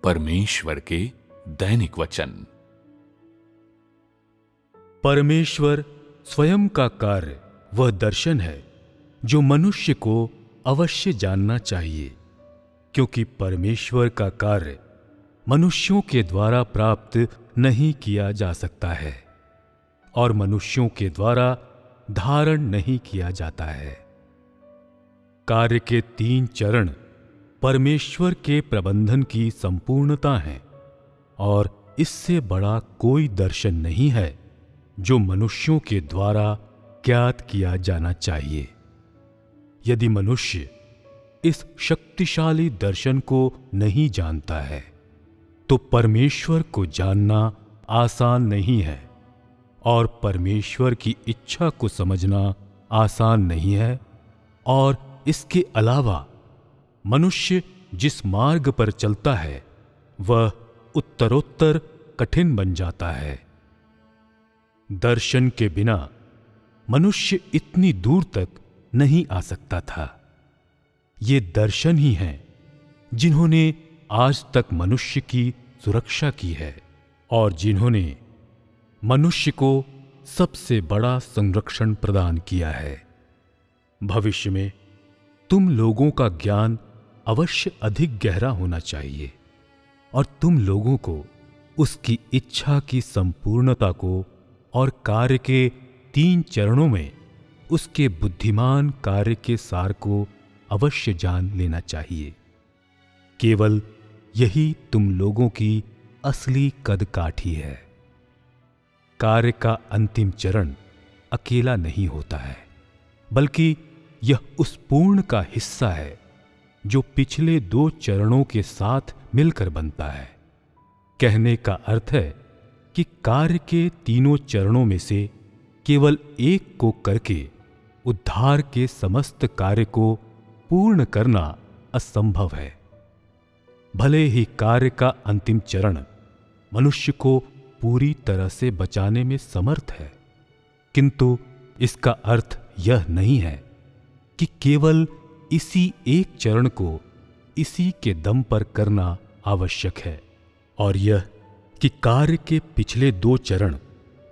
परमेश्वर के दैनिक वचन। परमेश्वर स्वयं का कार्य वह दर्शन है जो मनुष्य को अवश्य जानना चाहिए, क्योंकि परमेश्वर का कार्य मनुष्यों के द्वारा प्राप्त नहीं किया जा सकता है और मनुष्यों के द्वारा धारण नहीं किया जाता है। कार्य के 3 चरण परमेश्वर के प्रबंधन की संपूर्णता हैं और इससे बड़ा कोई दर्शन नहीं है जो मनुष्यों के द्वारा ज्ञात किया जाना चाहिए। यदि मनुष्य इस शक्तिशाली दर्शन को नहीं जानता है तो परमेश्वर को जानना आसान नहीं है और परमेश्वर की इच्छा को समझना आसान नहीं है, और इसके अलावा मनुष्य जिस मार्ग पर चलता है वह उत्तरोत्तर कठिन बन जाता है। दर्शन के बिना मनुष्य इतनी दूर तक नहीं आ सकता था। ये दर्शन ही हैं जिन्होंने आज तक मनुष्य की सुरक्षा की है और जिन्होंने मनुष्य को सबसे बड़ा संरक्षण प्रदान किया है। भविष्य में तुम लोगों का ज्ञान अवश्य अधिक गहरा होना चाहिए और तुम लोगों को उसकी इच्छा की संपूर्णता को और कार्य के 3 चरणों में उसके बुद्धिमान कार्य के सार को अवश्य जान लेना चाहिए। केवल यही तुम लोगों की असली कदकाठी है। कार्य का अंतिम चरण अकेला नहीं होता है, बल्कि यह उस पूर्ण का हिस्सा है जो पिछले 2 चरणों के साथ मिलकर बनता है। कहने का अर्थ है कि कार्य के 3 चरणों में से केवल एक को करके उद्धार के समस्त कार्य को पूर्ण करना असंभव है। भले ही कार्य का अंतिम चरण मनुष्य को पूरी तरह से बचाने में समर्थ है, किंतु इसका अर्थ यह नहीं है कि केवल इसी एक चरण को इसी के दम पर करना आवश्यक है, और यह कि कार्य के पिछले 2 चरण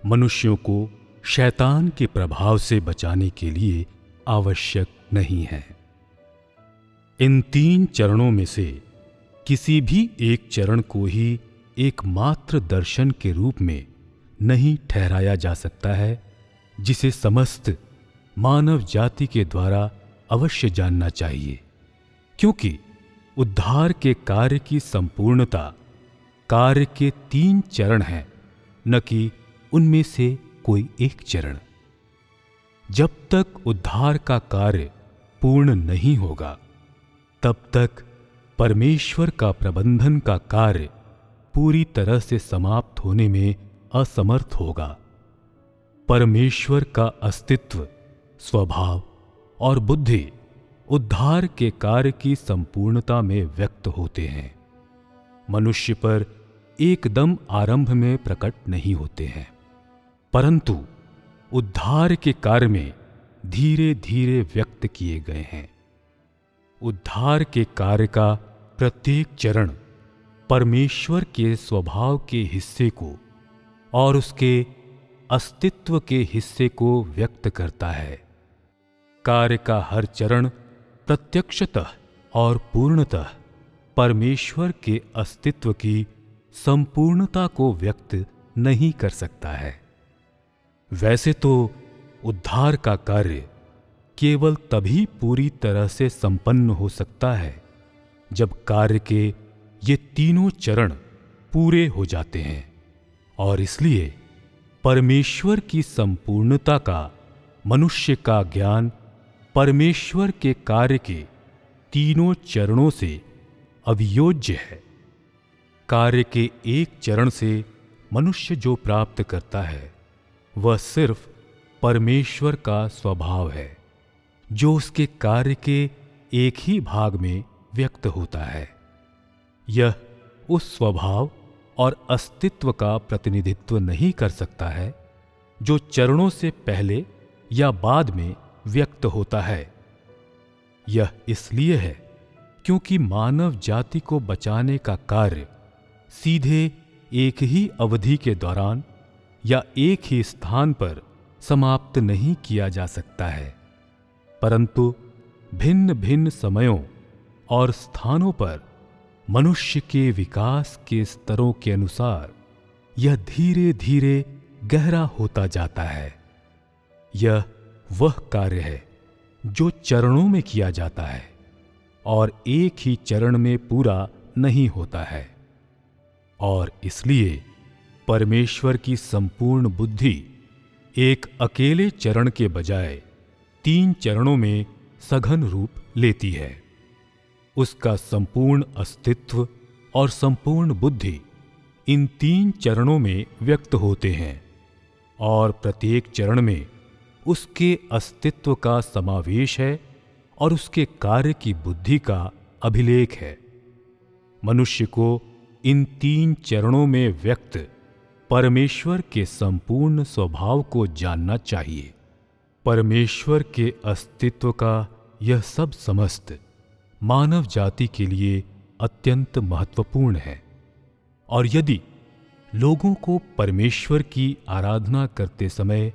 मनुष्यों को शैतान के प्रभाव से बचाने के लिए आवश्यक नहीं है। इन 3 चरणों में से किसी भी एक चरण को ही एकमात्र दर्शन के रूप में नहीं ठहराया जा सकता है, जिसे समस्त मानव जाति के द्वारा अवश्य जानना चाहिए, क्योंकि उद्धार के कार्य की संपूर्णता कार्य के 3 चरण हैं, न कि उनमें से कोई एक चरण। जब तक उद्धार का कार्य पूर्ण नहीं होगा तब तक परमेश्वर का प्रबंधन का कार्य पूरी तरह से समाप्त होने में असमर्थ होगा। परमेश्वर का अस्तित्व, स्वभाव और बुद्धि उद्धार के कार्य की संपूर्णता में व्यक्त होते हैं, मनुष्य पर एकदम आरंभ में प्रकट नहीं होते हैं, परंतु उद्धार के कार्य में धीरे धीरे व्यक्त किए गए हैं। उद्धार के कार्य का प्रत्येक चरण परमेश्वर के स्वभाव के हिस्से को और उसके अस्तित्व के हिस्से को व्यक्त करता है। कार्य का हर चरण प्रत्यक्षतः और पूर्णतः परमेश्वर के अस्तित्व की संपूर्णता को व्यक्त नहीं कर सकता है। वैसे तो उद्धार का कार्य केवल तभी पूरी तरह से संपन्न हो सकता है जब कार्य के ये 3 चरण पूरे हो जाते हैं, और इसलिए परमेश्वर की संपूर्णता का मनुष्य का ज्ञान परमेश्वर के कार्य के 3 चरणों से अवियोज्य है। कार्य के एक चरण से मनुष्य जो प्राप्त करता है वह सिर्फ परमेश्वर का स्वभाव है, जो उसके कार्य के एक ही भाग में व्यक्त होता है। यह उस स्वभाव और अस्तित्व का प्रतिनिधित्व नहीं कर सकता है जो चरणों से पहले या बाद में व्यक्त होता है। यह इसलिए है क्योंकि मानव जाति को बचाने का कार्य सीधे एक ही अवधि के दौरान या एक ही स्थान पर समाप्त नहीं किया जा सकता है, परंतु भिन्न भिन्न समयों और स्थानों पर मनुष्य के विकास के स्तरों के अनुसार यह धीरे धीरे गहरा होता जाता है। यह वह कार्य है जो चरणों में किया जाता है और एक ही चरण में पूरा नहीं होता है, और इसलिए परमेश्वर की संपूर्ण बुद्धि एक अकेले चरण के बजाय 3 चरणों में सघन रूप लेती है। उसका संपूर्ण अस्तित्व और संपूर्ण बुद्धि इन 3 चरणों में व्यक्त होते हैं, और प्रत्येक चरण में उसके अस्तित्व का समावेश है और उसके कार्य की बुद्धि का अभिलेख है। मनुष्य को इन 3 चरणों में व्यक्त परमेश्वर के संपूर्ण स्वभाव को जानना चाहिए। परमेश्वर के अस्तित्व का यह सब समस्त मानव जाति के लिए अत्यंत महत्वपूर्ण है, और यदि लोगों को परमेश्वर की आराधना करते समय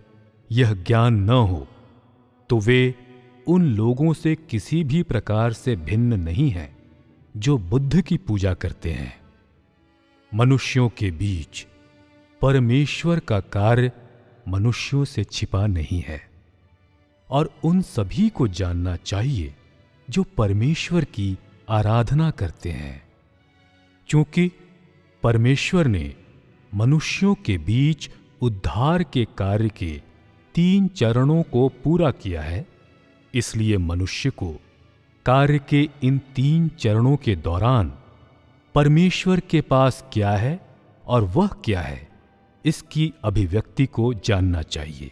यह ज्ञान न हो तो वे उन लोगों से किसी भी प्रकार से भिन्न नहीं हैं जो बुद्ध की पूजा करते हैं। मनुष्यों के बीच परमेश्वर का कार्य मनुष्यों से छिपा नहीं है, और उन सभी को जानना चाहिए जो परमेश्वर की आराधना करते हैं, क्योंकि परमेश्वर ने मनुष्यों के बीच उद्धार के कार्य के 3 चरणों को पूरा किया है। इसलिए मनुष्य को कार्य के इन 3 चरणों के दौरान परमेश्वर के पास क्या है और वह क्या है, इसकी अभिव्यक्ति को जानना चाहिए।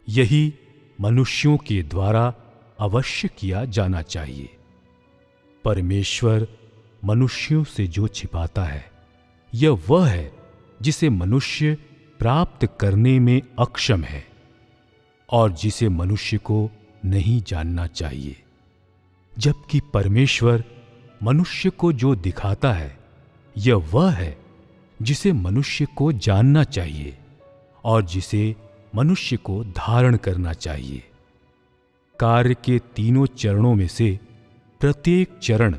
यही मनुष्यों के द्वारा अवश्य किया जाना चाहिए। परमेश्वर मनुष्यों से जो छिपाता है, यह वह है जिसे मनुष्य प्राप्त करने में अक्षम है और जिसे मनुष्य को नहीं जानना चाहिए, जबकि परमेश्वर मनुष्य को जो दिखाता है, यह वह है जिसे मनुष्य को जानना चाहिए और जिसे मनुष्य को धारण करना चाहिए। कार्य के 3 चरणों में से प्रत्येक चरण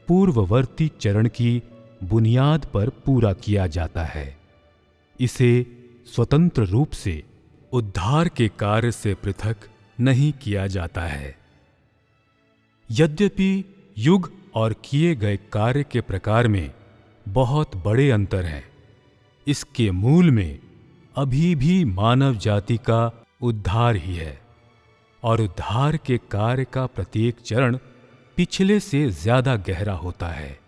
पूर्ववर्ती चरण की बुनियाद पर पूरा किया जाता है। इसे स्वतंत्र रूप से उद्धार के कार्य से पृथक नहीं किया जाता है। यद्यपि युग और किए गए कार्य के प्रकार में बहुत बड़े अंतर हैं, इसके मूल में अभी भी मानव जाति का उद्धार ही है, और उद्धार के कार्य का प्रत्येक चरण पिछले से ज्यादा गहरा होता है।